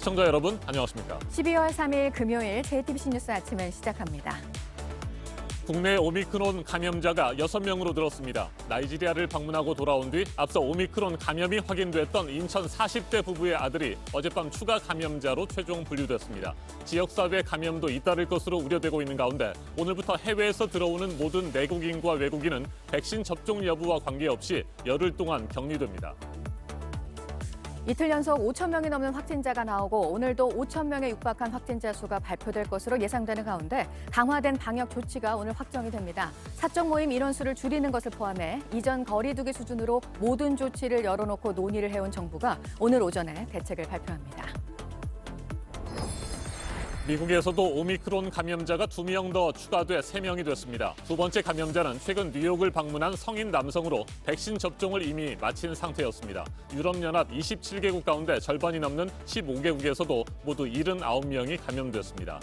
시청자 여러분, 안녕하십니까? 12월 3일 금요일 JTBC 뉴스 아침을 시작합니다. 국내 오미크론 감염자가 6명으로 늘었습니다. 나이지리아를 방문하고 돌아온 뒤 앞서 오미크론 감염이 확인됐던 인천 40대 부부의 아들이 어젯밤 추가 감염자로 최종 분류됐습니다. 지역사회 감염도 잇따를 것으로 우려되고 있는 가운데 오늘부터 해외에서 들어오는 모든 내국인과 외국인은 백신 접종 여부와 관계없이 열흘 동안 격리됩니다. 이틀 연속 5천 명이 넘는 확진자가 나오고 오늘도 5천 명에 육박한 확진자 수가 발표될 것으로 예상되는 가운데 강화된 방역 조치가 오늘 확정이 됩니다. 사적 모임 인원수를 줄이는 것을 포함해 이전 거리 두기 수준으로 모든 조치를 열어놓고 논의를 해온 정부가 오늘 오전에 대책을 발표합니다. 미국에서도 오미크론 감염자가 2명 더 추가돼 3명이 됐습니다. 두 번째 감염자는 최근 뉴욕을 방문한 성인 남성으로 백신 접종을 이미 마친 상태였습니다. 유럽연합 27개국 가운데 절반이 넘는 15개국에서도 모두 79명이 감염됐습니다.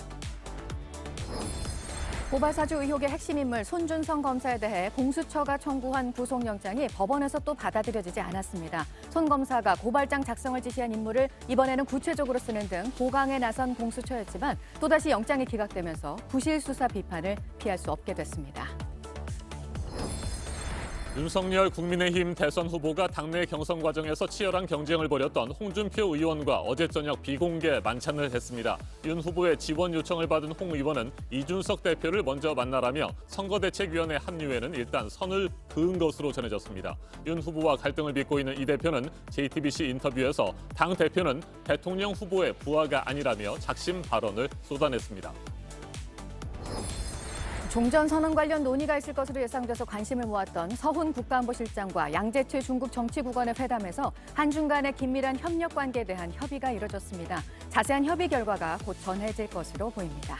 고발사주 의혹의 핵심 인물 손준성 검사에 대해 공수처가 청구한 구속영장이 법원에서 또 받아들여지지 않았습니다. 손 검사가 고발장 작성을 지시한 인물을 이번에는 구체적으로 쓰는 등 보강에 나선 공수처였지만 또다시 영장이 기각되면서 부실 수사 비판을 피할 수 없게 됐습니다. 윤석열 국민의힘 대선 후보가 당내 경선 과정에서 치열한 경쟁을 벌였던 홍준표 의원과 어제 저녁 비공개 만찬을 했습니다. 윤 후보의 지원 요청을 받은 홍 의원은 이준석 대표를 먼저 만나라며 선거대책위원회 합류에는 일단 선을 그은 것으로 전해졌습니다. 윤 후보와 갈등을 빚고 있는 이 대표는 JTBC 인터뷰에서 당 대표는 대통령 후보의 부하가 아니라며 작심 발언을 쏟아냈습니다. 종전선언 관련 논의가 있을 것으로 예상돼서 관심을 모았던 서훈 국가안보실장과 양재철 중국 정치국원의 회담에서 한중 간의 긴밀한 협력 관계에 대한 협의가 이뤄졌습니다. 자세한 협의 결과가 곧 전해질 것으로 보입니다.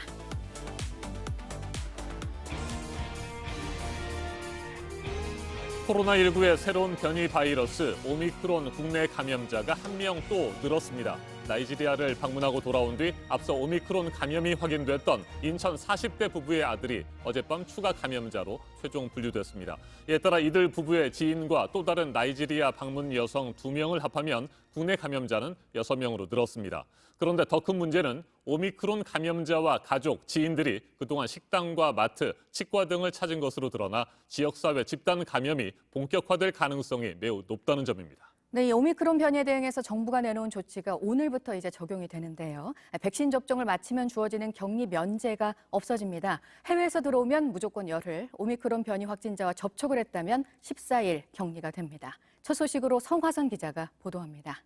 코로나19의 새로운 변이 바이러스 오미크론 국내 감염자가 1명 또 늘었습니다. 나이지리아를 방문하고 돌아온 뒤 앞서 오미크론 감염이 확인됐던 인천 40대 부부의 아들이 어젯밤 추가 감염자로 최종 분류됐습니다. 이에 따라 이들 부부의 지인과 또 다른 나이지리아 방문 여성 2명을 합하면 국내 감염자는 6명으로 늘었습니다. 그런데 더 큰 문제는 오미크론 감염자와 가족, 지인들이 그동안 식당과 마트, 치과 등을 찾은 것으로 드러나 지역사회 집단 감염이 본격화될 가능성이 매우 높다는 점입니다. 네, 이 오미크론 변이에 대응해서 정부가 내놓은 조치가 오늘부터 이제 적용이 되는데요. 백신 접종을 마치면 주어지는 격리 면제가 없어집니다. 해외에서 들어오면 무조건 열흘, 오미크론 변이 확진자와 접촉을 했다면 14일 격리가 됩니다. 첫 소식으로 성화선 기자가 보도합니다.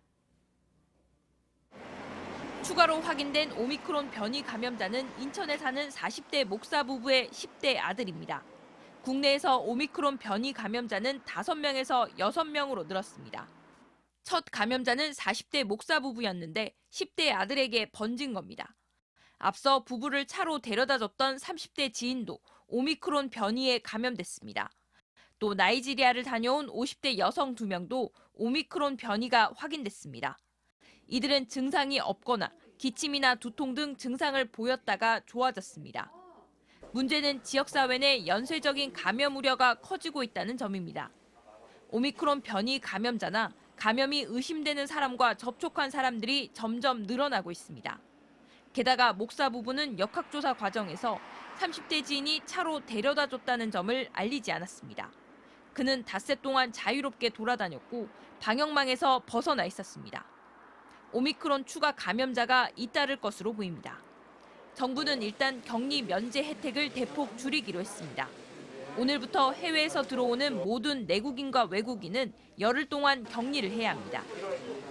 추가로 확인된 오미크론 변이 감염자는 인천에 사는 40대 목사 부부의 10대 아들입니다. 국내에서 오미크론 변이 감염자는 5명에서 6명으로 늘었습니다. 첫 감염자는 40대 목사 부부였는데 10대 아들에게 번진 겁니다. 앞서 부부를 차로 데려다 줬던 30대 지인도 오미크론 변이에 감염됐습니다. 또 나이지리아를 다녀온 50대 여성 2명도 오미크론 변이가 확인됐습니다. 이들은 증상이 없거나 기침이나 두통 등 증상을 보였다가 좋아졌습니다. 문제는 지역사회 내 연쇄적인 감염 우려가 커지고 있다는 점입니다. 오미크론 변이 감염자나 감염이 의심되는 사람과 접촉한 사람들이 점점 늘어나고 있습니다. 게다가 목사 부부는 역학조사 과정에서 30대 지인이 차로 데려다 줬다는 점을 알리지 않았습니다. 그는 닷새 동안 자유롭게 돌아다녔고 방역망에서 벗어나 있었습니다. 오미크론 추가 감염자가 잇따를 것으로 보입니다. 정부는 일단 격리 면제 혜택을 대폭 줄이기로 했습니다. 오늘부터 해외에서 들어오는 모든 내국인과 외국인은 열흘 동안 격리를 해야 합니다.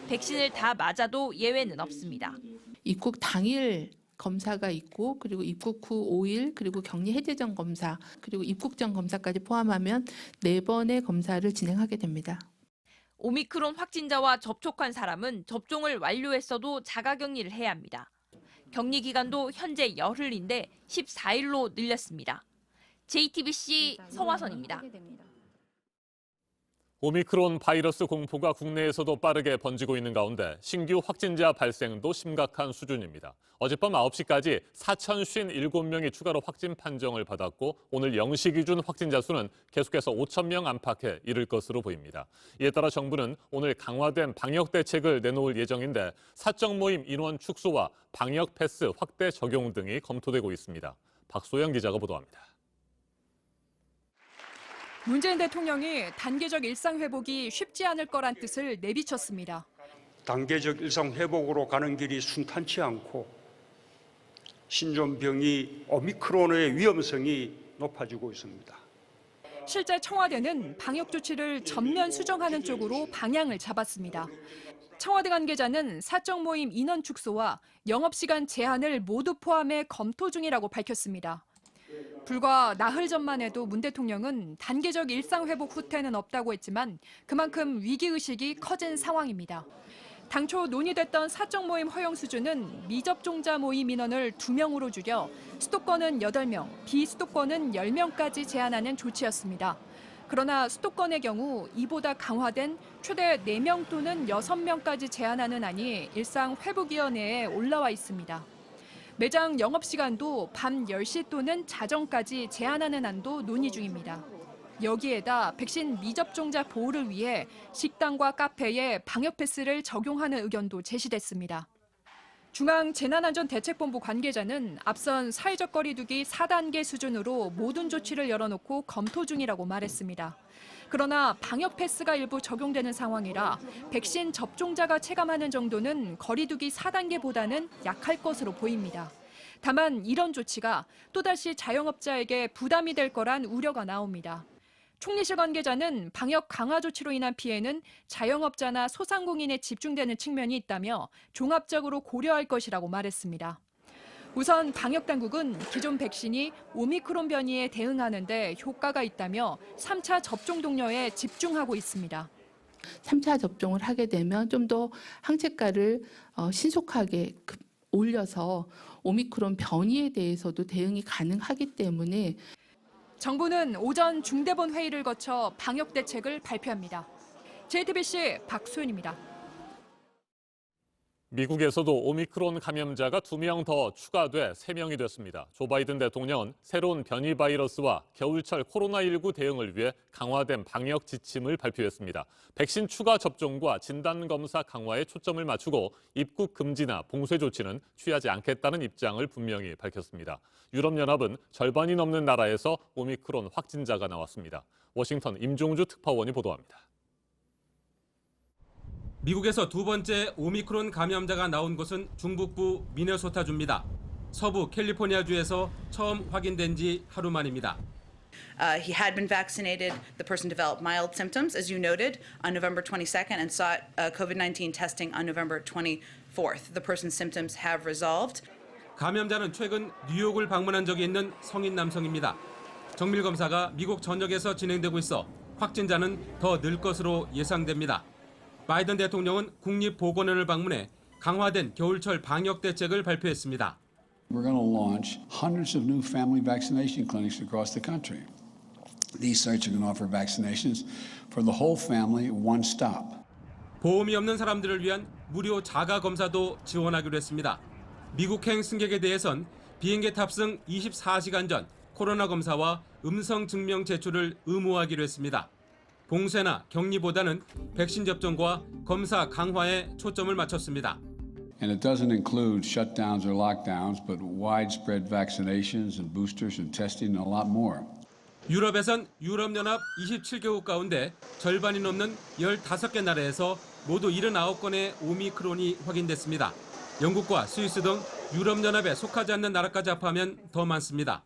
백신을 다 맞아도 예외는 없습니다. 입국 당일 검사가 있고 그리고 입국 후 5일 그리고 격리 해제 전 검사 그리고 입국 전 검사까지 포함하면 4번의 검사를 진행하게 됩니다. 오미크론 확진자와 접촉한 사람은 접종을 완료했어도 자가격리를 해야 합니다. 격리 기간도 현재 열흘인데 14일로 늘렸습니다. JTBC 서화선입니다. 오미크론 바이러스 공포가 국내에서도 빠르게 번지고 있는 가운데 신규 확진자 발생도 심각한 수준입니다. 어젯밤 9시까지 4,057명이 추가로 확진 판정을 받았고 오늘 0시 기준 확진자 수는 계속해서 5,000명 안팎에 이를 것으로 보입니다. 이에 따라 정부는 오늘 강화된 방역 대책을 내놓을 예정인데 사적 모임 인원 축소와 방역 패스 확대 적용 등이 검토되고 있습니다. 박소영 기자가 보도합니다. 문재인 대통령이 단계적 일상 회복이 쉽지 않을 거란 뜻을 내비쳤습니다. 단계적 일상 회복으로 가는 길이 순탄치 않고 신종병이 오미크론의 위험성이 높아지고 있습니다. 실제 청와대는 방역 조치를 전면 수정하는 쪽으로 방향을 잡았습니다. 청와대 관계자는 사적 모임 인원 축소와 영업시간 제한을 모두 포함해 검토 중이라고 밝혔습니다. 불과 나흘 전만 해도 문 대통령은 단계적 일상 회복 후퇴는 없다고 했지만 그만큼 위기의식이 커진 상황입니다. 당초 논의됐던 사적 모임 허용 수준은 미접종자 모임 인원을 2명으로 줄여 수도권은 8명, 비수도권은 10명까지 제한하는 조치였습니다. 그러나 수도권의 경우 이보다 강화된 최대 4명 또는 6명까지 제한하는 안이 일상회복위원회에 올라와 있습니다. 매장 영업시간도 밤 10시 또는 자정까지 제한하는 안도 논의 중입니다. 여기에다 백신 미접종자 보호를 위해 식당과 카페에 방역 패스를 적용하는 의견도 제시됐습니다. 중앙재난안전대책본부 관계자는 앞선 사회적 거리 두기 4단계 수준으로 모든 조치를 열어놓고 검토 중이라고 말했습니다. 그러나 방역 패스가 일부 적용되는 상황이라 백신 접종자가 체감하는 정도는 거리 두기 4단계보다는 약할 것으로 보입니다. 다만 이런 조치가 또다시 자영업자에게 부담이 될 거란 우려가 나옵니다. 총리실 관계자는 방역 강화 조치로 인한 피해는 자영업자나 소상공인에 집중되는 측면이 있다며 종합적으로 고려할 것이라고 말했습니다. 우선 방역당국은 기존 백신이 오미크론 변이에 대응하는 데 효과가 있다며 3차 접종 독려에 집중하고 있습니다. 3차 접종을 하게 되면 좀 더 항체가를 신속하게 올려서 오미크론 변이에 대해서도 대응이 가능하기 때문에 정부는 오전 중대본 회의를 거쳐 방역 대책을 발표합니다. JTBC 박소연입니다. 미국에서도 오미크론 감염자가 2명 더 추가돼 3명이 됐습니다. 조 바이든 대통령은 새로운 변이 바이러스와 겨울철 코로나19 대응을 위해 강화된 방역 지침을 발표했습니다. 백신 추가 접종과 진단검사 강화에 초점을 맞추고 입국 금지나 봉쇄 조치는 취하지 않겠다는 입장을 분명히 밝혔습니다. 유럽연합은 절반이 넘는 나라에서 오미크론 확진자가 나왔습니다. 워싱턴 임종주 특파원이 보도합니다. 미국에서 두 번째 오미크론 감염자가 나온 곳은 중북부 미네소타주입니다. 서부 캘리포니아주에서 처음 확인된 지 하루 만입니다. He had been vaccinated. The person developed mild symptoms, as you noted, on November 22nd and sought COVID-19 testing on November 24th. The person's symptoms have resolved. 감염자는 최근 뉴욕을 방문한 적이 있는 성인 남성입니다. 정밀 검사가 미국 전역에서 진행되고 있어 확진자는 더 늘 것으로 예상됩니다. 바이든 대통령은 국립보건원을 방문해 강화된 겨울철 방역 대책을 발표했습니다. We're going to launch hundreds of new family vaccination clinics across the country. These sites are going to offer vaccinations for the whole family, one stop. 보험이 없는 사람들을 위한 무료 자가 검사도 지원하기로 했습니다. 미국행 승객에 대해선 비행기 탑승 24시간 전 코로나 검사와 음성 증명 제출을 의무화하기로 했습니다. 봉쇄나 격리보다는 백신 접종과 검사 강화에 초점을 맞췄습니다. And it doesn't include shutdowns or lockdowns, but widespread vaccinations and boosters and testing and a lot more. 유럽에선 유럽연합 27개국 가운데 절반이 넘는 15개 나라에서 모두 79건의 오미크론이 확인됐습니다. 영국과 스위스 등 유럽연합에 속하지 않는 나라까지 합하면 더 많습니다.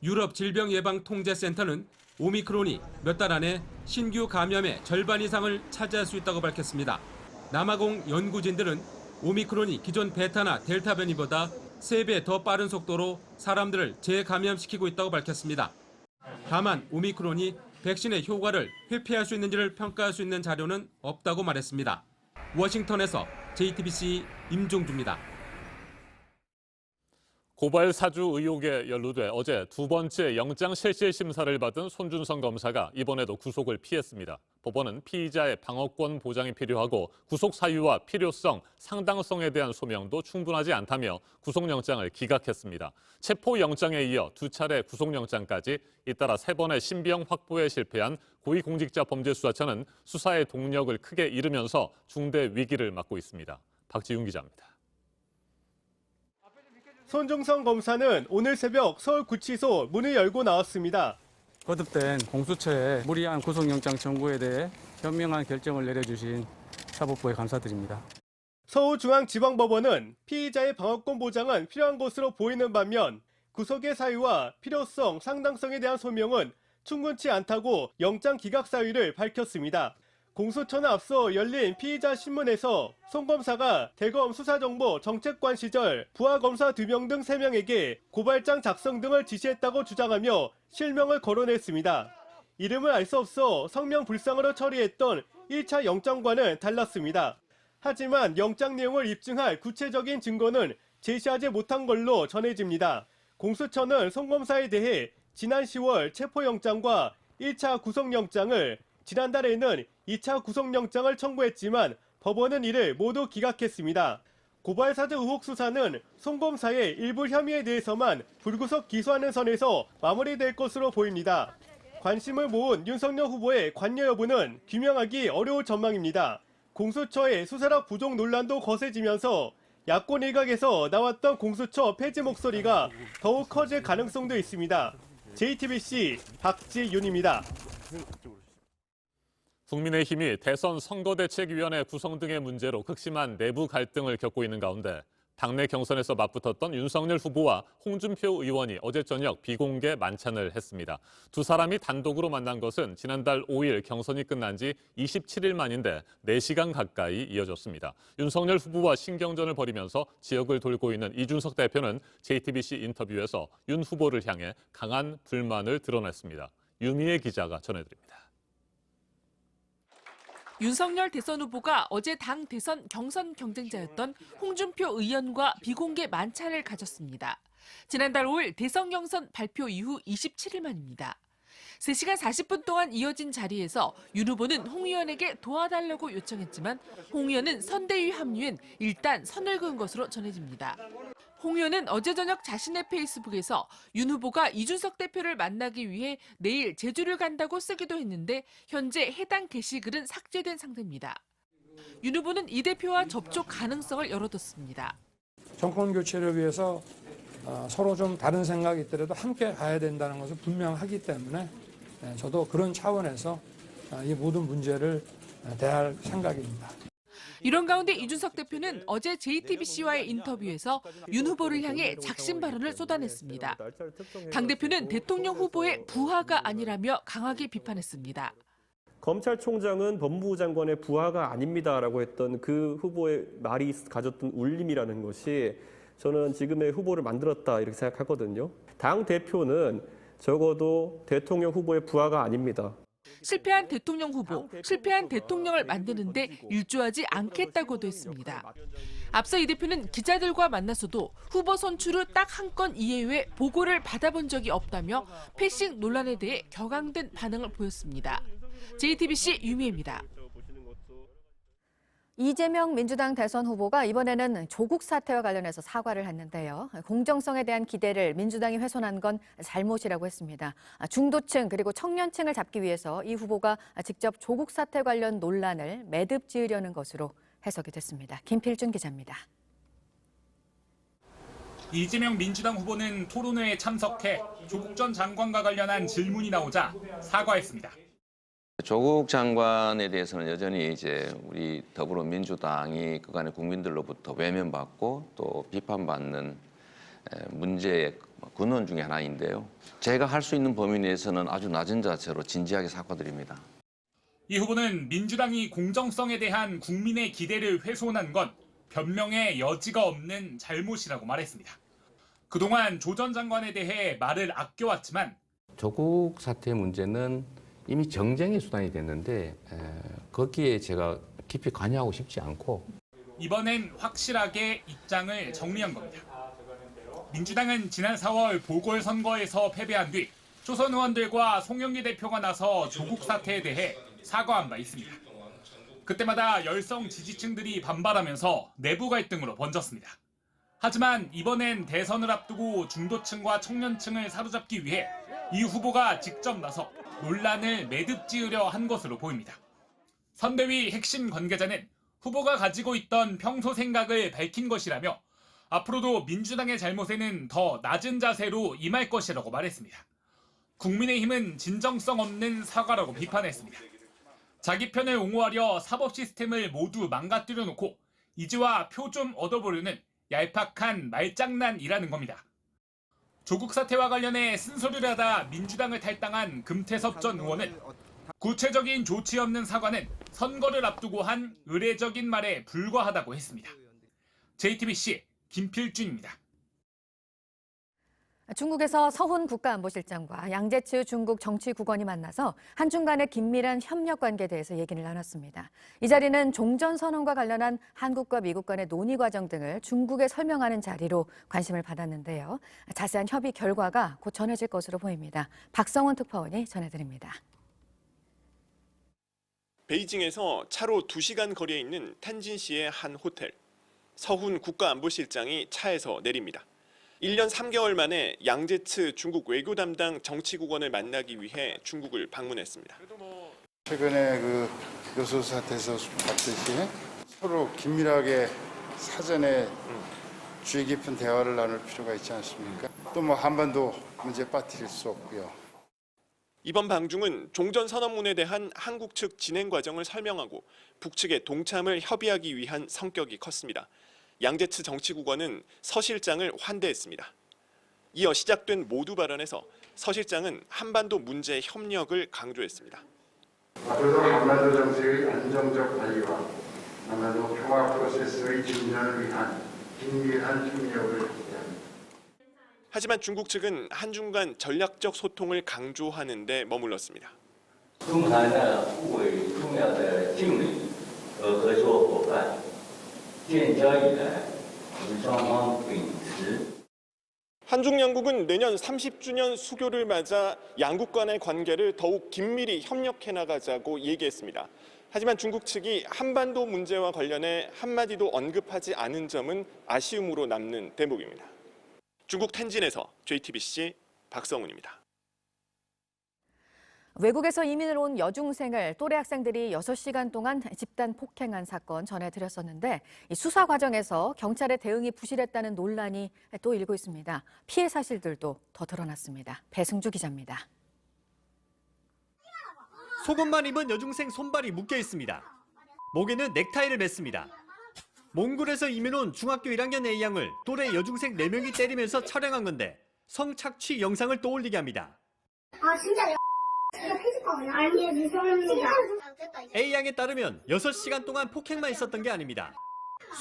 유럽 질병예방통제센터는 오미크론이 몇 달 안에 신규 감염의 절반 이상을 차지할 수 있다고 밝혔습니다. 남아공 연구진들은 오미크론이 기존 베타나 델타 변이보다 3배 더 빠른 속도로 사람들을 재감염시키고 있다고 밝혔습니다. 다만 오미크론이 백신의 효과를 회피할 수 있는지를 평가할 수 있는 자료는 없다고 말했습니다. 워싱턴에서 JTBC 임종주입니다. 고발 사주 의혹에 연루돼 어제 두 번째 영장 실질 심사를 받은 손준성 검사가 이번에도 구속을 피했습니다. 법원은 피의자의 방어권 보장이 필요하고 구속 사유와 필요성, 상당성에 대한 소명도 충분하지 않다며 구속영장을 기각했습니다. 체포영장에 이어 2차례 구속영장까지 잇따라 3번의 신병 확보에 실패한 고위공직자범죄수사처는 수사의 동력을 크게 잃으면서 중대 위기를 맞고 있습니다. 박지윤 기자입니다. 손중성 검사는 오늘 새벽 서울구치소 문을 열고 나왔습니다. 거듭된 공수처의 무리한 구속영장 청구에 대해 현명한 결정을 내려주신 사법부에 감사드립니다. 서울중앙지방법원은 피의자의 방어권 보장은 필요한 것으로 보이는 반면 구속의 사유와 필요성, 상당성에 대한 소명은 충분치 않다고 영장 기각 사유를 밝혔습니다. 공수처는 앞서 열린 피의자 신문에서 송 검사가 대검 수사정보 정책관 시절 부하검사 2명 등 3명에게 고발장 작성 등을 지시했다고 주장하며 실명을 거론했습니다. 이름을 알 수 없어 성명불상으로 처리했던 1차 영장과는 달랐습니다. 하지만 영장 내용을 입증할 구체적인 증거는 제시하지 못한 걸로 전해집니다. 공수처는 송 검사에 대해 지난 10월 체포영장과 1차 구속영장을, 지난달에는 2차 구속영장을 청구했지만 법원은 이를 모두 기각했습니다. 고발사주 의혹 수사는 송 검사의 일부 혐의에 대해서만 불구속 기소하는 선에서 마무리될 것으로 보입니다. 관심을 모은 윤석열 후보의 관여 여부는 규명하기 어려울 전망입니다. 공수처의 수사력 부족 논란도 거세지면서 야권 일각에서 나왔던 공수처 폐지 목소리가 더욱 커질 가능성도 있습니다. JTBC 박지윤입니다. 국민의힘이 대선 선거대책위원회 구성 등의 문제로 극심한 내부 갈등을 겪고 있는 가운데 당내 경선에서 맞붙었던 윤석열 후보와 홍준표 의원이 어제 저녁 비공개 만찬을 했습니다. 두 사람이 단독으로 만난 것은 지난달 5일 경선이 끝난 지 27일 만인데 4시간 가까이 이어졌습니다. 윤석열 후보와 신경전을 벌이면서 지역을 돌고 있는 이준석 대표는 JTBC 인터뷰에서 윤 후보를 향해 강한 불만을 드러냈습니다. 유미애 기자가 전해드립니다. 윤석열 대선 후보가 어제 당 대선 경선 경쟁자였던 홍준표 의원과 비공개 만찬을 가졌습니다. 지난달 5일 대선 경선 발표 이후 27일 만입니다. 3시간 40분 동안 이어진 자리에서 윤 후보는 홍 의원에게 도와달라고 요청했지만 홍 의원은 선대위 합류엔 일단 선을 그은 것으로 전해집니다. 홍 의원은 어제 저녁 자신의 페이스북에서 윤 후보가 이준석 대표를 만나기 위해 내일 제주를 간다고 쓰기도 했는데 현재 해당 게시글은 삭제된 상태입니다. 윤 후보는 이 대표와 접촉 가능성을 열어뒀습니다. 정권 교체를 위해서 서로 좀 다른 생각이 있더라도 함께 가야 된다는 것을 분명하기 때문에 저도 그런 차원에서 이 모든 문제를 대할 생각입니다. 이런 가운데 이준석 대표는 어제 JTBC와의 인터뷰에서 윤 후보를 향해 작심 발언을 쏟아냈습니다. 당대표는 대통령 후보의 부하가 아니라며 강하게 비판했습니다. 검찰총장은 법무부 장관의 부하가 아닙니다라고 했던 그 후보의 말이 가졌던 울림이라는 것이 저는 지금의 후보를 만들었다 이렇게 생각하거든요. 당 대표는 적어도 대통령 후보의 부하가 아닙니다. 실패한 대통령 후보, 실패한 대통령을 만드는데 일조하지 않겠다고도 했습니다. 앞서 이 대표는 기자들과 만나서도 후보 선출 후 딱 한 건 이외에 보고를 받아본 적이 없다며 패싱 논란에 대해 격앙된 반응을 보였습니다. JTBC 유미애입니다. 이재명 민주당 대선 후보가 이번에는 조국 사태와 관련해서 사과를 했는데요. 공정성에 대한 기대를 민주당이 훼손한 건 잘못이라고 했습니다. 중도층 그리고 청년층을 잡기 위해서 이 후보가 직접 조국 사태 관련 논란을 매듭 지으려는 것으로 해석이 됐습니다. 김필준 기자입니다. 이재명 민주당 후보는 토론회에 참석해 조국 전 장관과 관련한 질문이 나오자 사과했습니다. 조국 장관에 대해서는 여전히 이제 우리 더불어민주당이 그간의 국민들로부터 외면받고 또 비판받는 문제의 근원 중에 하나인데요. 제가 할 수 있는 범위 내에서는 아주 낮은 자세로 진지하게 사과드립니다. 이 후보는 민주당이 공정성에 대한 국민의 기대를 훼손한 건 변명의 여지가 없는 잘못이라고 말했습니다. 그동안 조 전 장관에 대해 말을 아껴왔지만 조국 사태 문제는 이미 정쟁의 수단이 됐는데 거기에 제가 깊이 관여하고 싶지 않고 이번엔 확실하게 입장을 정리한 겁니다. 민주당은 지난 4월 보궐선거에서 패배한 뒤 초선 의원들과 송영길 대표가 나서 조국 사태에 대해 사과한 바 있습니다. 그때마다 열성 지지층들이 반발하면서 내부 갈등으로 번졌습니다. 하지만 이번엔 대선을 앞두고 중도층과 청년층을 사로잡기 위해 이 후보가 직접 나서 논란을 매듭 지으려 한 것으로 보입니다. 선대위 핵심 관계자는 후보가 가지고 있던 평소 생각을 밝힌 것이라며 앞으로도 민주당의 잘못에는 더 낮은 자세로 임할 것이라고 말했습니다. 국민의힘은 진정성 없는 사과라고 비판했습니다. 자기 편을 옹호하려 사법 시스템을 모두 망가뜨려 놓고 이제와 표 좀 얻어보려는 얄팍한 말장난이라는 겁니다. 조국 사태와 관련해 쓴소리를 하다 민주당을 탈당한 금태섭 전 의원은 구체적인 조치 없는 사과는 선거를 앞두고 한 의례적인 말에 불과하다고 했습니다. JTBC 김필준입니다. 중국에서 서훈 국가안보실장과 양재츠 중국 정치국원이 만나서 한중 간의 긴밀한 협력 관계에 대해서 얘기를 나눴습니다. 이 자리는 종전선언과 관련한 한국과 미국 간의 논의 과정 등을 중국에 설명하는 자리로 관심을 받았는데요. 자세한 협의 결과가 곧 전해질 것으로 보입니다. 박성훈 특파원이 전해드립니다. 베이징에서 차로 2시간 거리에 있는 탄진시의 한 호텔. 서훈 국가안보실장이 차에서 내립니다. 1년 3개월 만에 양재츠 중국 외교 담당 정치국원을 만나기 위해 중국을 방문했습니다. 최근에 그 요소 사태에서 봤듯이 서로 긴밀하게 사전에 주의 깊은 대화를 나눌 필요가 있지 않습니까? 또 뭐 한반도 문제 빠뜨릴 수 없고요. 이번 방중은 종전선언문에 대한 한국 측 진행 과정을 설명하고 북측의 동참을 협의하기 위한 성격이 컸습니다. 양재츠 정치국원은 서 실장을 환대했습니다. 이어 시작된 모두 발언에서 서 실장은 한반도 문제 협력을 강조했습니다. 앞으로도 한반도 정세의 안정적 관리와 한반도 평화 프로세스의 진전을 위한 긴밀한 협력을 기대합니다. 하지만 중국 측은 한중 간 전략적 소통을 강조하는 데 머물렀습니다. 한중 양국은 내년 30주년 수교를 맞아 양국 간의 관계를 더욱 긴밀히 협력해 나가자고 얘기했습니다. 하지만 중국 측이 한반도 문제와 관련해 한마디도 언급하지 않은 점은 아쉬움으로 남는 대목입니다. 중국 텐진에서 JTBC 박성훈입니다. 외국에서 이민을 온 여중생을 또래 학생들이 6시간 동안 집단 폭행한 사건 전해드렸었는데 이 수사 과정에서 경찰의 대응이 부실했다는 논란이 또 일고 있습니다. 피해 사실들도 더 드러났습니다. 배승주 기자입니다. 속옷만 입은 여중생 손발이 묶여 있습니다. 목에는 넥타이를 맸습니다. 몽골에서 이민 온 중학교 1학년 A양을 또래 여중생 4명이 때리면서 촬영한 건데 성착취 영상을 떠올리게 합니다. 아 진짜 내가 해줄 거구나. 아니요 죄송합니다. A양에 따르면 6시간 동안 폭행만 있었던 게 아닙니다.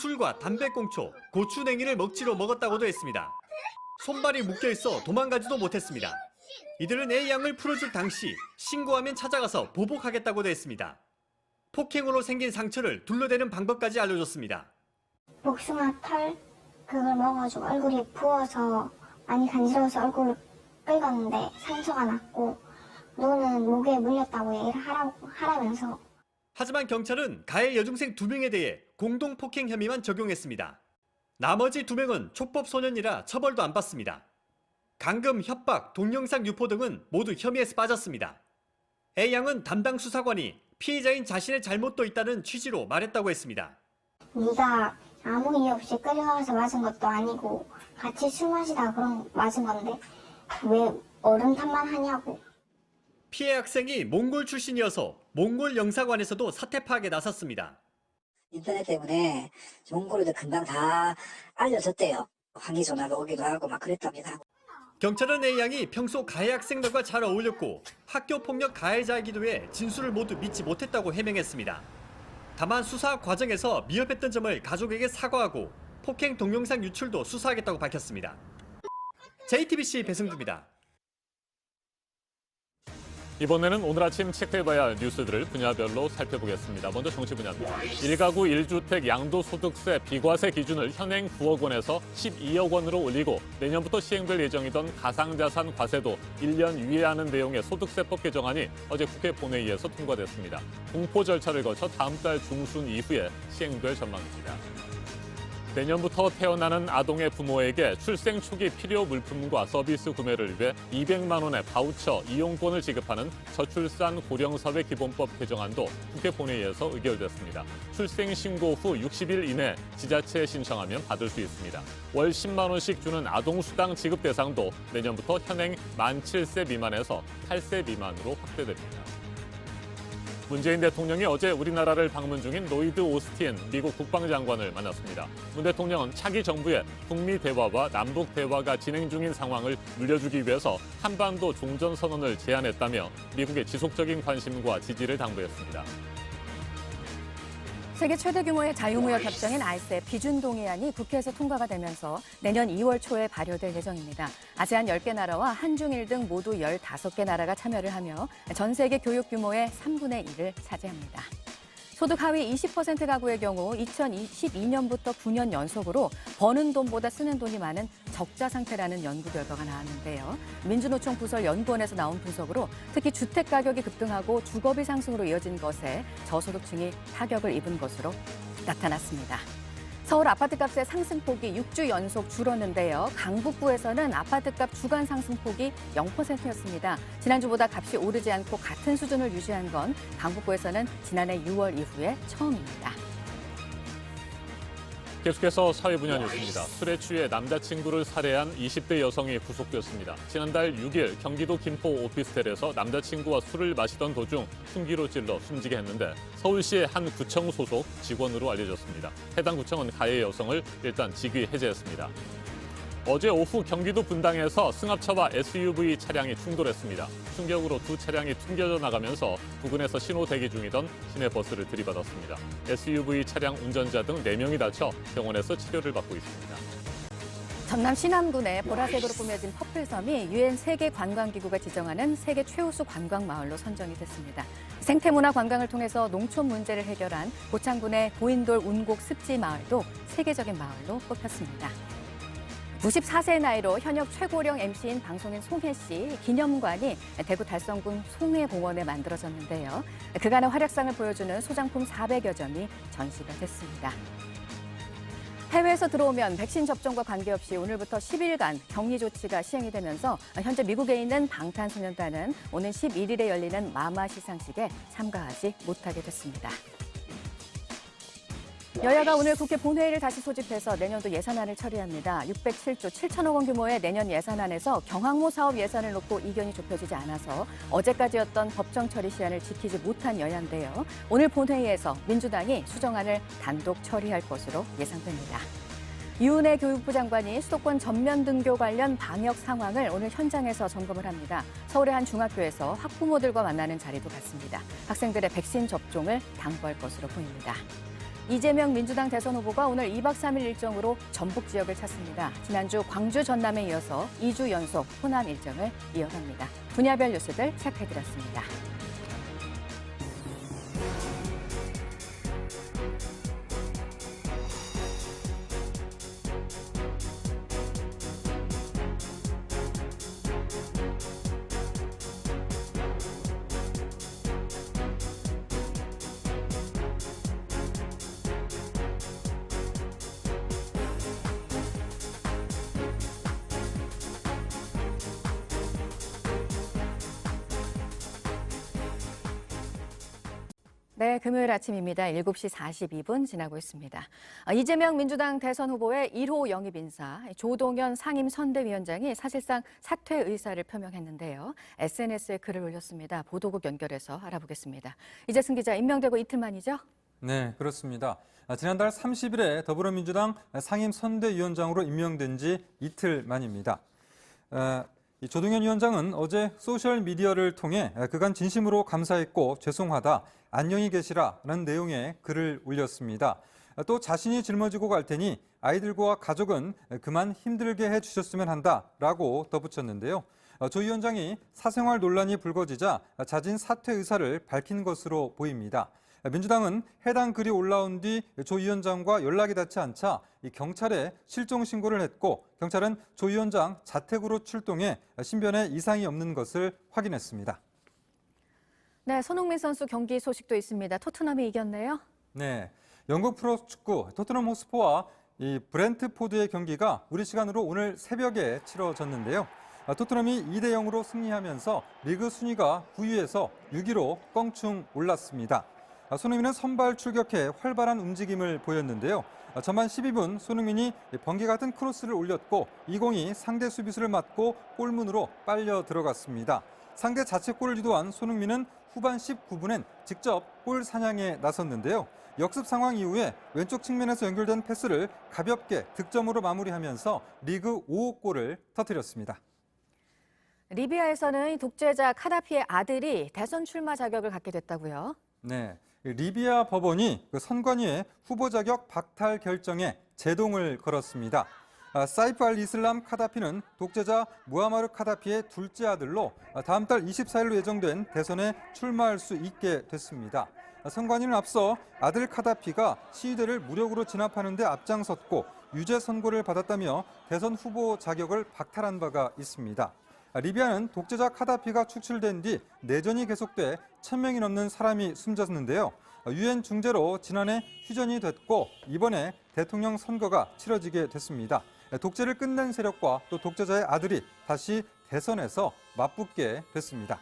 술과 담배꽁초, 고추냉이를 먹지로 먹었다고도 했습니다. 손발이 묶여있어 도망가지도 못했습니다. 이들은 A양을 풀어줄 당시 신고하면 찾아가서 보복하겠다고도 했습니다. 폭행으로 생긴 상처를 둘러대는 방법까지 알려줬습니다. 복숭아 털 그걸 먹어가지고 얼굴이 부어서 많이 간지러워서 얼굴을 긁었는데 상처가 났고 눈은 목에 물렸다고 얘기를 하라면서. 하지만 경찰은 가해 여중생 2명에 대해 공동폭행 혐의만 적용했습니다. 나머지 2명은 촉법 소년이라 처벌도 안 받습니다. 감금, 협박, 동영상 유포 등은 모두 혐의에서 빠졌습니다. A양은 담당 수사관이 피해자인 자신의 잘못도 있다는 취지로 말했다고 했습니다. 네가 아무 이유 없이 끌려가서 맞은 것도 아니고 같이 술 마시다가 그런 맞은 건데 왜 어른 탓만 하냐고. 피해 학생이 몽골 출신이어서 몽골 영사관에서도 사태 파악에 나섰습니다. 인터넷 때문에 몽골에도 금방 다 알려졌대요. 환기 전화가 오기도 하고 막 그랬답니다. 경찰은 A양이 평소 가해 학생들과 잘 어울렸고 학교 폭력 가해자이기도 해 진술을 모두 믿지 못했다고 해명했습니다. 다만 수사 과정에서 미흡했던 점을 가족에게 사과하고 폭행 동영상 유출도 수사하겠다고 밝혔습니다. JTBC 배승주입니다. 이번에는 오늘 아침 체크해봐야 할 뉴스들을 분야별로 살펴보겠습니다. 먼저 정치 분야입니다. 1가구 1주택 양도소득세 비과세 기준을 현행 9억 원에서 12억 원으로 올리고 내년부터 시행될 예정이던 가상자산 과세도 1년 유예하는 내용의 소득세법 개정안이 어제 국회 본회의에서 통과됐습니다. 공포 절차를 거쳐 다음 달 중순 이후에 시행될 전망입니다. 내년부터 태어나는 아동의 부모에게 출생 초기 필요 물품과 서비스 구매를 위해 200만 원의 바우처 이용권을 지급하는 저출산 고령사회 기본법 개정안도 국회 본회의에서 의결됐습니다. 출생 신고 후 60일 이내 지자체에 신청하면 받을 수 있습니다. 월 10만 원씩 주는 아동수당 지급 대상도 내년부터 현행 만 7세 미만에서 8세 미만으로 확대됩니다. 문재인 대통령이 어제 우리나라를 방문 중인 로이드 오스틴 미국 국방장관을 만났습니다. 문 대통령은 차기 정부의 북미 대화와 남북 대화가 진행 중인 상황을 물려주기 위해서 한반도 종전선언을 제안했다며 미국의 지속적인 관심과 지지를 당부했습니다. 세계 최대 규모의 자유무역 협정인 RCEP 비준 동의안이 국회에서 통과가 되면서 내년 2월 초에 발효될 예정입니다. 아세안 10개 나라와 한중일 등 모두 15개 나라가 참여를 하며 전 세계 교육 규모의 3분의 1을 차지합니다. 소득 하위 20% 가구의 경우 2022년부터 9년 연속으로 버는 돈보다 쓰는 돈이 많은 적자 상태라는 연구 결과가 나왔는데요. 민주노총 부설연구원에서 나온 분석으로 특히 주택 가격이 급등하고 주거비 상승으로 이어진 것에 저소득층이 타격을 입은 것으로 나타났습니다. 서울 아파트값의 상승폭이 6주 연속 줄었는데요. 강북구에서는 아파트값 주간 상승폭이 0%였습니다. 지난주보다 값이 오르지 않고 같은 수준을 유지한 건 강북구에서는 지난해 6월 이후에 처음입니다. 계속해서 사회 분야 뉴스입니다. 술에 취해 남자친구를 살해한 20대 여성이 구속됐습니다. 지난달 6일 경기도 김포 오피스텔에서 남자친구와 술을 마시던 도중 흉기로 찔러 숨지게 했는데 서울시의 한 구청 소속 직원으로 알려졌습니다. 해당 구청은 가해 여성을 일단 직위 해제했습니다. 어제 오후 경기도 분당에서 승합차와 SUV 차량이 충돌했습니다. 충격으로 두 차량이 튕겨져 나가면서 부근에서 신호 대기 중이던 시내버스를 들이받았습니다. SUV 차량 운전자 등 4명이 다쳐 병원에서 치료를 받고 있습니다. 전남 신암군의 보라색으로 꾸며진 퍼플섬이 UN 세계관광기구가 지정하는 세계 최우수 관광마을로 선정이 됐습니다. 생태문화 관광을 통해서 농촌 문제를 해결한 고창군의 보인돌 운곡 습지마을도 세계적인 마을로 꼽혔습니다. 94세의 나이로 현역 최고령 MC인 방송인 송혜 씨 기념관이 대구 달성군 송혜공원에 만들어졌는데요. 그간의 활약상을 보여주는 소장품 400여 점이 전시가 됐습니다. 해외에서 들어오면 백신 접종과 관계없이 오늘부터 10일간 격리 조치가 시행이 되면서 현재 미국에 있는 방탄소년단은 오는 11일에 열리는 마마 시상식에 참가하지 못하게 됐습니다. 여야가 오늘 국회 본회의를 다시 소집해서 내년도 예산안을 처리합니다. 607조 7천억 원 규모의 내년 예산안에서 경항모 사업 예산을 놓고 이견이 좁혀지지 않아서 어제까지였던 법정 처리 시한을 지키지 못한 여야인데요. 오늘 본회의에서 민주당이 수정안을 단독 처리할 것으로 예상됩니다. 유은혜 교육부 장관이 수도권 전면 등교 관련 방역 상황을 오늘 현장에서 점검을 합니다. 서울의 한 중학교에서 학부모들과 만나는 자리도 갖습니다. 학생들의 백신 접종을 당부할 것으로 보입니다. 이재명 민주당 대선 후보가 오늘 2박 3일 일정으로 전북 지역을 찾습니다. 지난주 광주 전남에 이어서 2주 연속 호남 일정을 이어갑니다. 분야별 뉴스들 체크해드렸습니다. 네, 금요일 아침입니다. 7시 42분 지나고 있습니다. 이재명 민주당 대선 후보의 1호 영입 인사 조동연 상임선대위원장이 사실상 사퇴 의사를 표명했는데요. SNS에 글을 올렸습니다. 보도국 연결해서 알아보겠습니다. 이재승 기자, 임명되고 이틀 만이죠? 네, 그렇습니다. 지난달 30일에 더불어민주당 상임선대위원장으로 임명된 지 이틀 만입니다. 조동연 위원장은 어제 소셜미디어를 통해 그간 진심으로 감사했고 죄송하다, 안녕히 계시라는 내용의 글을 올렸습니다. 또 자신이 짊어지고 갈 테니 아이들과 가족은 그만 힘들게 해주셨으면 한다라고 덧붙였는데요. 조 위원장이 사생활 논란이 불거지자 자진 사퇴 의사를 밝힌 것으로 보입니다. 민주당은 해당 글이 올라온 뒤 조 위원장과 연락이 닿지 않자 경찰에 실종 신고를 했고 경찰은 조 위원장 자택으로 출동해 신변에 이상이 없는 것을 확인했습니다. 네, 손흥민 선수 경기 소식도 있습니다. 토트넘이 이겼네요. 네, 영국 프로축구 토트넘 호스퍼와 이 브렌트포드의 경기가 우리 시간으로 오늘 새벽에 치러졌는데요. 토트넘이 2대 0으로 승리하면서 리그 순위가 9위에서 6위로 껑충 올랐습니다. 손흥민은 선발 출격해 활발한 움직임을 보였는데요. 전반 12분 손흥민이 번개 같은 크로스를 올렸고 이 공이 상대 수비수를 맞고 골문으로 빨려 들어갔습니다. 상대 자책골을 유도한 손흥민은 후반 19분엔 직접 골 사냥에 나섰는데요. 역습 상황 이후에 왼쪽 측면에서 연결된 패스를 가볍게 득점으로 마무리하면서 리그 5호 골을 터뜨렸습니다. 리비아에서는 독재자 카다피의 아들이 대선 출마 자격을 갖게 됐다고요? 네, 리비아 법원이 선관위의 후보 자격 박탈 결정에 제동을 걸었습니다. 사이프 알 이슬람 카다피는 독재자 무아마르 카다피의 둘째 아들로 다음 달 24일로 예정된 대선에 출마할 수 있게 됐습니다. 선관위는 앞서 아들 카다피가 시위대를 무력으로 진압하는 데 앞장섰고 유죄 선고를 받았다며 대선 후보 자격을 박탈한 바가 있습니다. 리비아는 독재자 카다피가 축출된 뒤 내전이 계속돼 1000명이 넘는 사람이 숨졌는데요. 유엔 중재로 지난해 휴전이 됐고 이번에 대통령 선거가 치러지게 됐습니다. 독재를 끝낸 세력과 또 독재자의 아들이 다시 대선에서 맞붙게 됐습니다.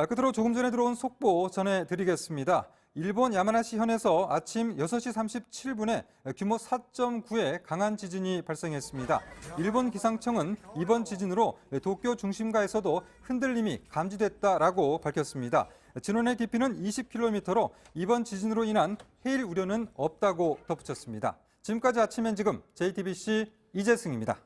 끝으로 조금 전에 들어온 속보 전해드리겠습니다. 일본 야마나시 현에서 아침 6시 37분에 규모 4.9의 강한 지진이 발생했습니다. 일본 기상청은 이번 지진으로 도쿄 중심가에서도 흔들림이 감지됐다라고 밝혔습니다. 진원의 깊이는 20km로 이번 지진으로 인한 해일 우려는 없다고 덧붙였습니다. 지금까지 아침엔 지금 JTBC 이재승입니다.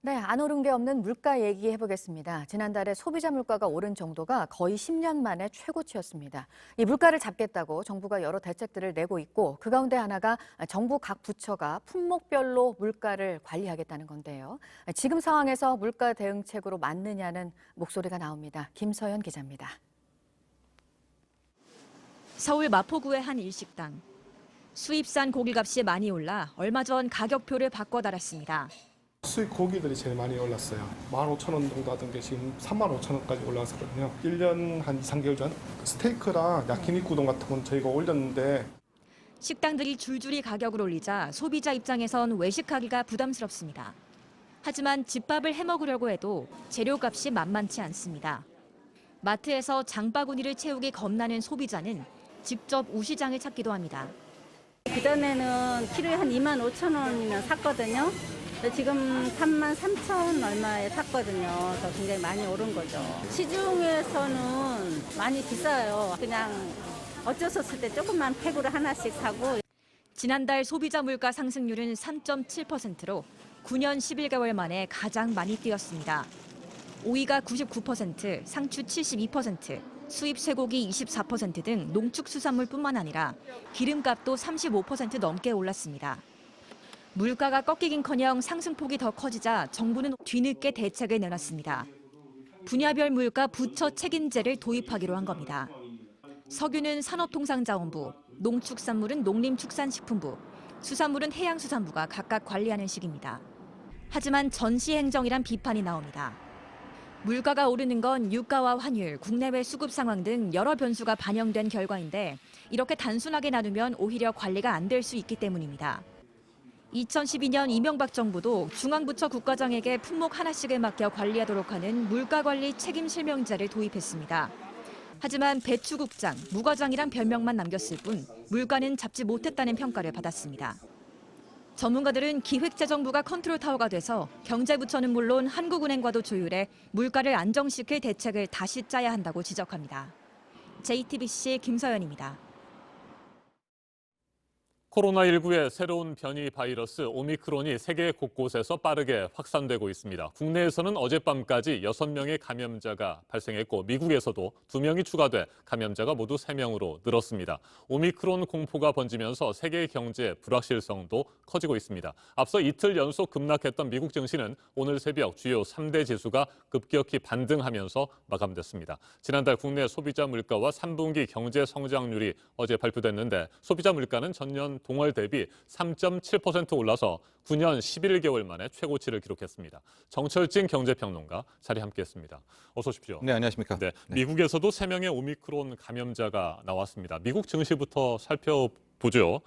네, 안 오른 게 없는 물가 얘기해보겠습니다. 지난달에 소비자 물가가 오른 정도가 거의 10년 만에 최고치였습니다. 이 물가를 잡겠다고 정부가 여러 대책들을 내고 있고 그 가운데 하나가 정부 각 부처가 품목별로 물가를 관리하겠다는 건데요. 지금 상황에서 물가 대응책으로 맞느냐는 목소리가 나옵니다. 김서연 기자입니다. 서울 마포구의 한 일식당. 수입산 고기값이 많이 올라 얼마 전 가격표를 바꿔 달았습니다. 수입 고기들이 제일 많이 올랐어요. 15,000원 정도 하던 게 지금 35,000원까지 올라왔거든요. 1년 한 2, 3개월 전 스테이크랑 야키니쿠 우동 같은 건 저희가 올렸는데 식당들이 줄줄이 가격을 올리자 소비자 입장에선 외식하기가 부담스럽습니다. 하지만 집밥을 해먹으려고 해도 재료값이 만만치 않습니다. 마트에서 장바구니를 채우기 겁나는 소비자는 직접 우시장을 찾기도 합니다. 그전에는 키로에 한 25,000원이면 샀거든요. 지금 33,000원 얼마에 샀거든요. 그래서 굉장히 많이 오른 거죠. 시중에서는 많이 비싸요. 그냥 어쩔 수 없을 때 조금만 팩으로 하나씩 사고. 지난달 소비자 물가 상승률은 3.7%로 9년 11개월 만에 가장 많이 뛰었습니다. 오이가 99%, 상추 72%, 수입 쇠고기 24% 등 농축수산물뿐만 아니라 기름값도 35% 넘게 올랐습니다. 물가가 꺾이긴커녕 상승폭이 더 커지자 정부는 뒤늦게 대책을 내놨습니다. 분야별 물가 부처 책임제를 도입하기로 한 겁니다. 석유는 산업통상자원부, 농축산물은 농림축산식품부, 수산물은 해양수산부가 각각 관리하는 식입니다. 하지만 전시행정이란 비판이 나옵니다. 물가가 오르는 건 유가와 환율, 국내외 수급 상황 등 여러 변수가 반영된 결과인데 이렇게 단순하게 나누면 오히려 관리가 안 될 수 있기 때문입니다. 2012년 이명박 정부도 중앙부처 국과장에게 품목 하나씩을 맡겨 관리하도록 하는 물가관리 책임실명제를 도입했습니다. 하지만 배추국장, 무과장이란 별명만 남겼을 뿐 물가는 잡지 못했다는 평가를 받았습니다. 전문가들은 기획재정부가 컨트롤 타워가 돼서 경제부처는 물론 한국은행과도 조율해 물가를 안정시킬 대책을 다시 짜야 한다고 지적합니다. JTBC 김서연입니다. 코로나19의 새로운 변이 바이러스 오미크론이 세계 곳곳에서 빠르게 확산되고 있습니다. 국내에서는 어젯밤까지 6명의 감염자가 발생했고 미국에서도 2명이 추가돼 감염자가 모두 3명으로 늘었습니다. 오미크론 공포가 번지면서 세계 경제 불확실성도 커지고 있습니다. 앞서 이틀 연속 급락했던 미국 증시는 오늘 새벽 주요 3대 지수가 급격히 반등하면서 마감됐습니다. 지난달 국내 소비자 물가와 3분기 경제 성장률이 어제 발표됐는데 소비자 물가는 전년 동월 대비 3.7% 올라서 9년 11개월 만에 최고치를 기록했습니다. 정철진 경제평론가 자리 함께했습니다. 어서 오십시오. 네, 안녕하십니까. 네, 미국에서도 3명의 오미크론 감염자가 나왔습니다. 미국 증시부터 살펴보죠.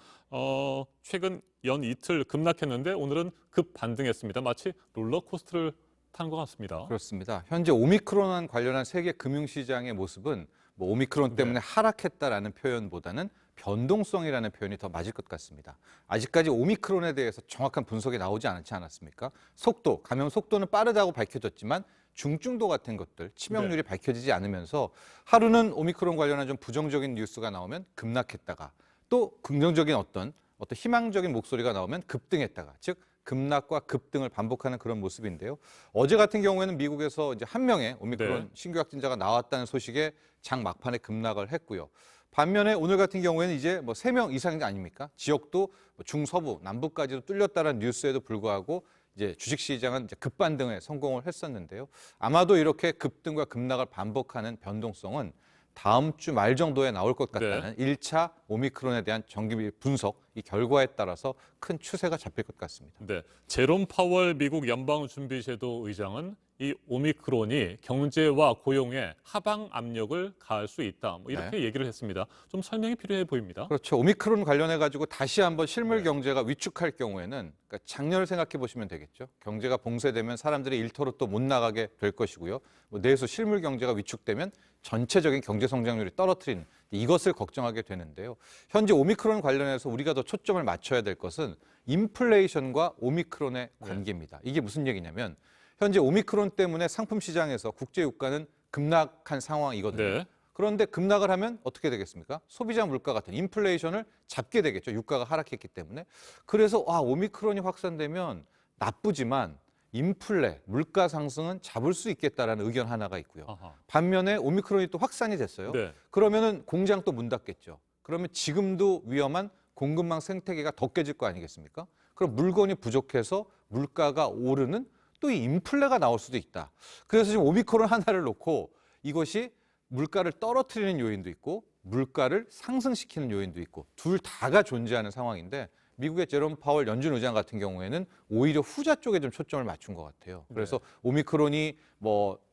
최근 연 이틀 급락했는데 오늘은 급 반등했습니다. 마치 롤러코스터를 탄 것 같습니다. 그렇습니다. 현재 오미크론 관련한 세계 금융시장의 모습은 뭐 오미크론 때문에 하락했다라는 표현보다는 변동성이라는 표현이 더 맞을 것 같습니다. 아직까지 오미크론에 대해서 정확한 분석이 나오지 않지 않았습니까? 속도, 감염 속도는 빠르다고 밝혀졌지만 중증도 같은 것들, 치명률이 밝혀지지 않으면서 하루는 오미크론 관련한 좀 부정적인 뉴스가 나오면 급락했다가 또 긍정적인 어떤 희망적인 목소리가 나오면 급등했다가, 즉 급락과 급등을 반복하는 그런 모습인데요. 어제 같은 경우에는 미국에서 이제 1명의 오미크론 신규 확진자가 나왔다는 소식에 장 막판에 급락을 했고요. 반면에 오늘 같은 경우에는 이제 3명 이상이 아닙니까? 지역도 중서부, 남부까지도 뚫렸다는 뉴스에도 불구하고 이제 주식시장은 이제 급반등에 성공을 했었는데요. 아마도 이렇게 급등과 급락을 반복하는 변동성은 다음 주 말 정도에 나올 것 같다는 1차 오미크론에 대한 정기 분석, 이 결과에 따라서 큰 추세가 잡힐 것 같습니다. 네, 제롬 파월 미국 연방준비제도 의장은 이 오미크론이 경제와 고용에 하방 압력을 가할 수 있다. 이렇게 얘기를 했습니다. 좀 설명이 필요해 보입니다. 그렇죠. 오미크론 관련해 가지고 다시 한번 실물 경제가 위축할 경우에는 그러니까 작년을 생각해 보시면 되겠죠. 경제가 봉쇄되면 사람들이 일터로 또 못 나가게 될 것이고요. 내수 실물 경제가 위축되면 전체적인 경제 성장률이 떨어뜨리는 이것을 걱정하게 되는데요. 현재 오미크론 관련해서 우리가 더 초점을 맞춰야 될 것은 인플레이션과 오미크론의 관계입니다. 이게 무슨 얘기냐면 현재 오미크론 때문에 상품 시장에서 국제 유가는 급락한 상황이거든요. 그런데 급락을 하면 어떻게 되겠습니까? 소비자 물가 같은 인플레이션을 잡게 되겠죠. 유가가 하락했기 때문에. 그래서 오미크론이 확산되면 나쁘지만 인플레, 물가 상승은 잡을 수 있겠다라는 의견 하나가 있고요. 반면에 오미크론이 또 확산이 됐어요. 그러면은 공장 또 문 닫겠죠. 그러면 지금도 위험한 공급망 생태계가 더 깨질 거 아니겠습니까? 그럼 물건이 부족해서 물가가 오르는 또 이 인플레가 나올 수도 있다. 그래서 지금 오미크론 하나를 놓고 이것이 물가를 떨어뜨리는 요인도 있고 물가를 상승시키는 요인도 있고 둘 다가 존재하는 상황인데 미국의 제롬 파월 연준 의장 같은 경우에는 오히려 후자 쪽에 좀 초점을 맞춘 것 같아요. 그래서 오미크론이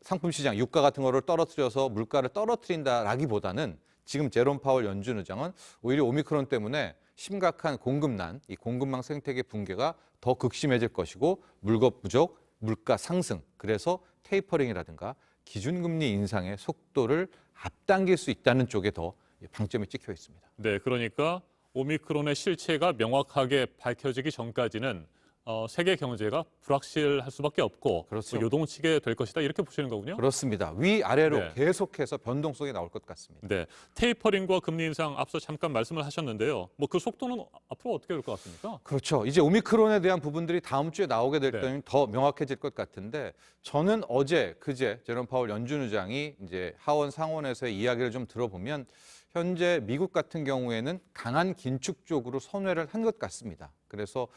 상품 시장, 유가 같은 거를 떨어뜨려서 물가를 떨어뜨린다라기보다는 지금 제롬 파월 연준 의장은 오히려 오미크론 때문에 심각한 공급난, 이 공급망 생태계 붕괴가 더 극심해질 것이고 물것 부족, 물가 상승, 그래서 테이퍼링이라든가 기준금리 인상의 속도를 앞당길 수 있다는 쪽에 더 방점이 찍혀 있습니다. 네, 그러니까 오미크론의 실체가 명확하게 밝혀지기 전까지는 세계 경제가 불확실할 수밖에 없고 요동치게 될 것이다 이렇게 보시는 거군요. 그렇습니다. 위아래로 계속해서 변동성이 나올 것 같습니다. 네, 테이퍼링과 금리 인상 앞서 잠깐 말씀을 하셨는데요. 그 속도는 앞으로 어떻게 될 것 같습니까? 그렇죠. 이제 오미크론에 대한 부분들이 다음 주에 나오게 될 때는 더 명확해질 것 같은데 저는 어제 그제 제롬 파월 연준 의장이 이제 하원 상원에서의 이야기를 좀 들어보면 현재 미국 같은 경우에는 강한 긴축 쪽으로 선회를 한 것 같습니다. 그래서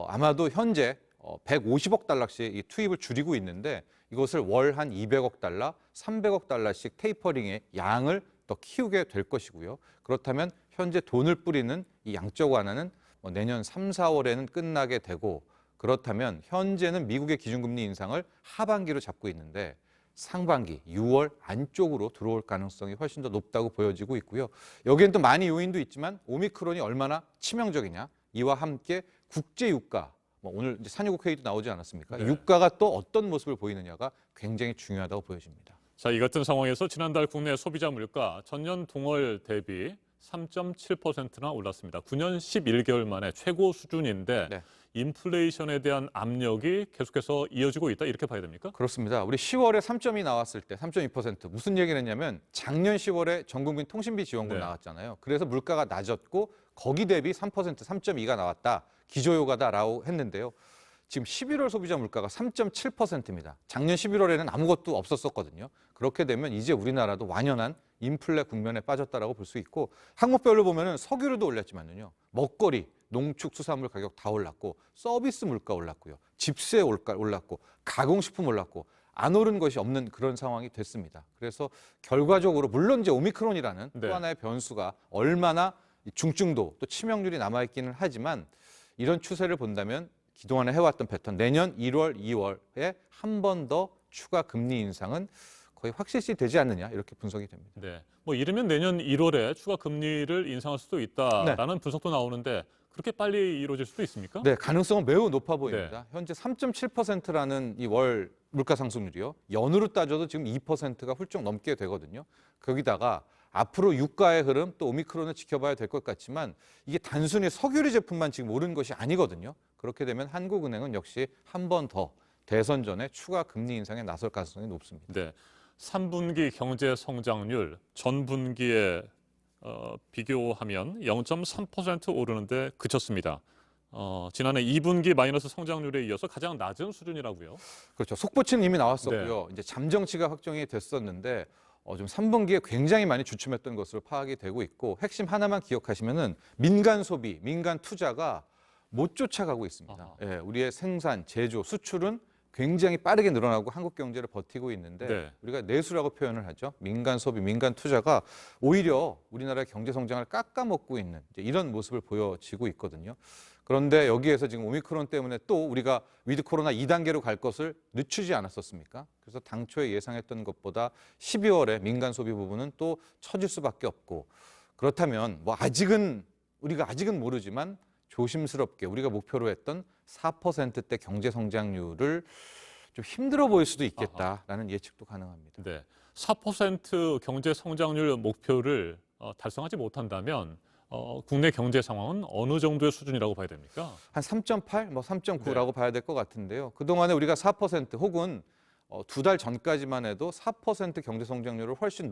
아마도 현재 150억 달러씩 이 투입을 줄이고 있는데 이것을 월 한 200억 달러, 300억 달러씩 테이퍼링의 양을 더 키우게 될 것이고요. 그렇다면 현재 돈을 뿌리는 이 양적 완화는 내년 3, 4월에는 끝나게 되고 그렇다면 현재는 미국의 기준금리 인상을 하반기로 잡고 있는데 상반기 6월 안쪽으로 들어올 가능성이 훨씬 더 높다고 보여지고 있고요. 여기엔 또 많이 요인도 있지만 오미크론이 얼마나 치명적이냐 이와 함께 국제 유가 오늘 이제 산유국 회의도 나오지 않았습니까? 유가가 또 어떤 모습을 보이느냐가 굉장히 중요하다고 보여집니다. 자, 이 같은 상황에서 지난달 국내 소비자 물가 전년 동월 대비 3.7%나 올랐습니다. 9년 11개월 만에 최고 수준인데 네. 인플레이션에 대한 압력이 계속해서 이어지고 있다 이렇게 봐야 됩니까? 그렇습니다. 우리 10월에 3점이 나왔을 때 3.2% 무슨 얘기를 했냐면 작년 10월에 전국민 통신비 지원금 네. 나왔잖아요. 그래서 물가가 낮았고 거기 대비 3%, 3.2가 나왔다. 기조효과다라고 했는데요. 지금 11월 소비자 물가가 3.7%입니다. 작년 11월에는 아무것도 없었거든요. 그렇게 되면 이제 우리나라도 완연한 인플레 국면에 빠졌다라고 볼 수 있고 항목별로 보면은 석유류도 올랐지만요. 먹거리, 농축, 수산물 가격 다 올랐고 서비스 물가 올랐고요. 집세 올랐고 가공식품 올랐고 안 오른 것이 없는 그런 상황이 됐습니다. 그래서 결과적으로 물론 이제 오미크론이라는 네. 또 하나의 변수가 얼마나 중증도 또 치명률이 남아있기는 하지만 이런 추세를 본다면 그동안에 해왔던 패턴 내년 1월, 2월에 한 번 더 추가 금리 인상은 거의 확실시 되지 않느냐 이렇게 분석이 됩니다. 네, 뭐 이르면 내년 1월에 추가 금리를 인상할 수도 있다라는 분석도 나오는데 그렇게 빨리 이루어질 수도 있습니까? 네, 가능성은 매우 높아 보입니다. 현재 3.7%라는 이 월 물가 상승률이요. 연으로 따져도 지금 2%가 훌쩍 넘게 되거든요. 거기다가 앞으로 유가의 흐름 또 오미크론을 지켜봐야 될 것 같지만 이게 단순히 석유류 제품만 지금 오른 것이 아니거든요. 그렇게 되면 한국은행은 역시 한 번 더 대선 전에 추가 금리 인상에 나설 가능성이 높습니다. 네, 3분기 경제 성장률 전분기에 비교하면 0.3% 오르는데 그쳤습니다. 지난해 2분기 마이너스 성장률에 이어서 가장 낮은 수준이라고요. 그렇죠. 속보치는 이미 나왔었고요. 이제 잠정치가 확정이 됐었는데 좀 3분기에 굉장히 많이 주춤했던 것으로 파악이 되고 있고 핵심 하나만 기억하시면은 민간 소비, 민간 투자가 못 쫓아가고 있습니다. 예, 우리의 생산, 제조, 수출은 굉장히 빠르게 늘어나고 한국 경제를 버티고 있는데 네. 우리가 내수라고 표현을 하죠. 민간 소비, 민간 투자가 오히려 우리나라의 경제 성장을 깎아먹고 있는 이제 이런 모습을 보여지고 있거든요. 그런데 여기에서 지금 오미크론 때문에 또 우리가 위드 코로나 2단계로 갈 것을 늦추지 않았었습니까? 그래서 당초에 예상했던 것보다 12월에 민간 소비 부분은 또 처질 수밖에 없고 그렇다면 뭐 우리가 아직은 모르지만 조심스럽게 우리가 목표로 했던 4%대 경제 성장률을 좀 힘들어 보일 수도 있겠다라는 예측도 가능합니다. 네, 4% 경제 성장률 목표를 달성하지 못한다면 국내 경제 상황은 어느 정도의 수준이라고 봐야 됩니까? 한 3.8, 뭐 3.9라고 봐야 될 것 같은데요. 그동안에 우리가 4% 혹은 2달 전까지만 해도 4% 경제 성장률을 훨씬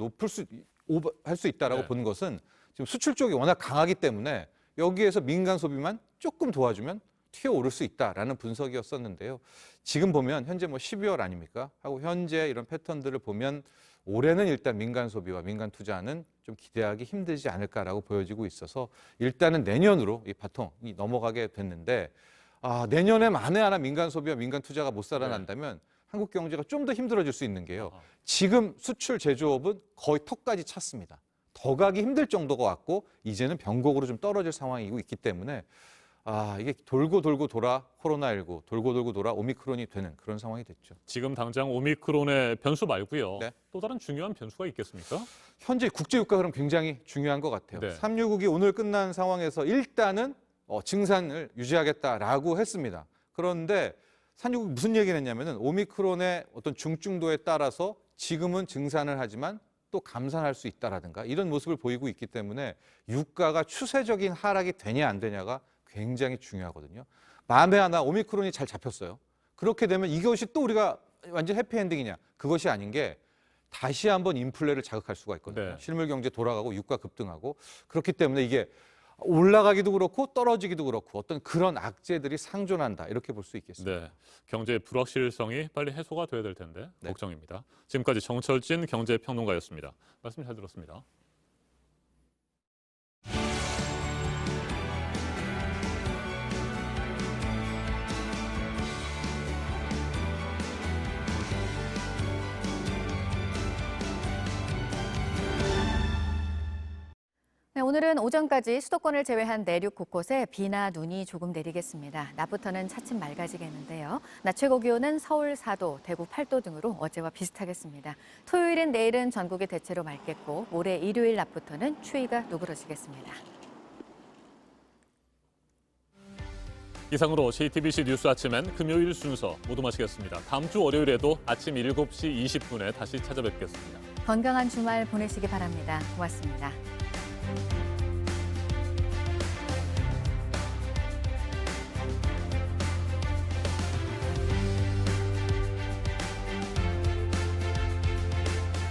할 수 있다라고 본 것은 지금 수출 쪽이 워낙 강하기 때문에 여기에서 민간 소비만 조금 도와주면 튀어오를 수 있다라는 분석이었었는데요. 지금 보면 현재 뭐 12월 아닙니까? 하고 현재 이런 패턴들을 보면 올해는 일단 민간 소비와 민간 투자는 좀 기대하기 힘들지 않을까라고 보여지고 있어서 일단은 내년으로 이 바통이 넘어가게 됐는데 내년에 만에 하나 민간 소비와 민간 투자가 못 살아난다면 한국 경제가 좀 더 힘들어질 수 있는 게요. 지금 수출 제조업은 거의 턱까지 찼습니다. 더 가기 힘들 정도가 왔고 이제는 변곡으로 좀 떨어질 상황이고 있기 때문에 이게 돌고 돌아 코로나19, 돌고 돌아 오미크론이 되는 그런 상황이 됐죠. 지금 당장 오미크론의 변수 말고요. 또 다른 중요한 변수가 있겠습니까? 현재 국제 유가 흐름 굉장히 중요한 것 같아요. 366이 오늘 끝난 상황에서 일단은 증산을 유지하겠다라고 했습니다. 그런데 366이 무슨 얘기를 했냐면은 오미크론의 어떤 중증도에 따라서 지금은 증산을 하지만 또 감산할 수 있다라든가 이런 모습을 보이고 있기 때문에 유가가 추세적인 하락이 되냐 안 되냐가 굉장히 중요하거든요. 만에 하나 오미크론이 잘 잡혔어요. 그렇게 되면 이것이 또 우리가 완전 해피엔딩이냐? 그것이 아닌 게 다시 한번 인플레를 자극할 수가 있거든요. 실물 경제 돌아가고 유가 급등하고 그렇기 때문에 이게 올라가기도 그렇고 떨어지기도 그렇고 어떤 그런 악재들이 상존한다 이렇게 볼 수 있겠습니다. 네, 경제의 불확실성이 빨리 해소가 돼야 될 텐데 걱정입니다. 지금까지 정철진 경제평론가였습니다. 말씀 잘 들었습니다. 네, 오늘은 오전까지 수도권을 제외한 내륙 곳곳에 비나 눈이 조금 내리겠습니다. 낮부터는 차츰 맑아지겠는데요. 낮 최고 기온은 서울 4도, 대구 8도 등으로 어제와 비슷하겠습니다. 토요일은 내일은 전국이 대체로 맑겠고 모레 일요일 낮부터는 추위가 누그러지겠습니다. 이상으로 JTBC 뉴스 아침엔 금요일 순서 모두 마치겠습니다. 다음 주 월요일에도 아침 7시 20분에 다시 찾아뵙겠습니다. 건강한 주말 보내시기 바랍니다. 고맙습니다.